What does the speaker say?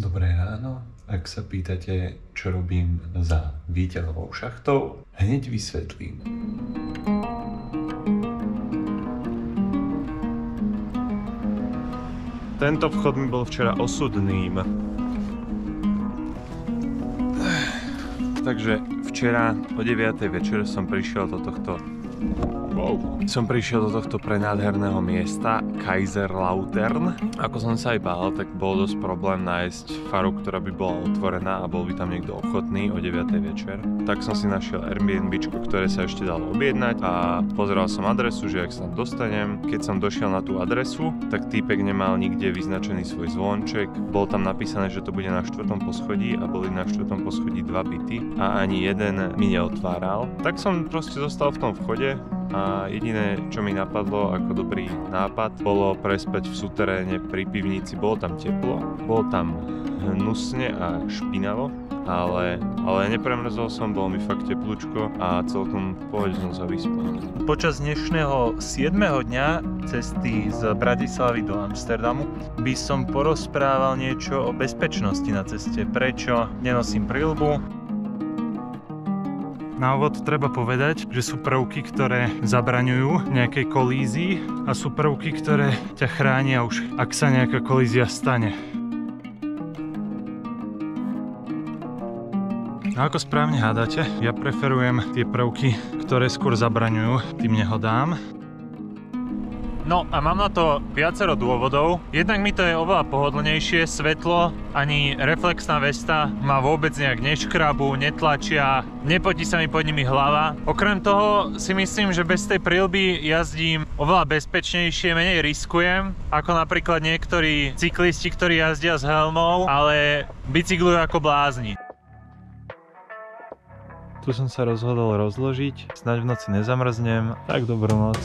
Dobré ráno. Ak sa pýtate, čo robím za výťahovou šachtou, hneď vysvetlím. Tento vchod mi bol včera osudným. Takže včera o 9. večer som prišiel do tohto prenádherného miesta Kaiserlautern. Ako som sa aj bál, tak bol dosť problém nájsť faru, ktorá by bola otvorená a bol by tam niekto ochotný o 9. večer. Tak som si našiel Airbnbčko, ktoré sa ešte dalo objednať a pozeral som adresu, že ak sa tam dostanem. Keď som došiel na tú adresu, tak týpek nemal nikde vyznačený svoj zvonček. Bol tam napísané, že to bude na 4. poschodí a boli na 4. poschodí 2 byty a ani jeden mi neotváral. Tak som proste zostal v tom vchode. A jediné, čo mi napadlo ako dobrý nápad, bolo prespať v suteréne pri pivnici. Bolo tam teplo, bolo tam hnusne a špinavo, ale nepremrzol som, bolo mi fakt teplúčko a celkom v pohode som sa vyspal. Počas dnešného 7. dňa cesty z Bratislavy do Amsterdamu by som porozprával niečo o bezpečnosti na ceste. Prečo nenosím prilbu? Na úvod treba povedať, že sú prvky, ktoré zabraňujú nejakej kolízii a sú prvky, ktoré ťa chránia už, ak sa nejaká kolízia stane. A ako správne hádate, ja preferujem tie prvky, ktoré skôr zabraňujú tým nehodám. No a mám na to viacero dôvodov. Jednak mi to je oveľa pohodlnejšie, svetlo, ani reflexná vesta ma vôbec nejak neškrabu, netlačia, nepotí sa mi pod nimi hlava. Okrem toho si myslím, že bez tej prilby jazdím oveľa bezpečnejšie, menej riskujem, ako napríklad niektorí cyklisti, ktorí jazdia s helmou, ale bicyklujú ako blázni. Tu som sa rozhodol rozložiť, snáď v noci nezamrznem, tak dobrú noc.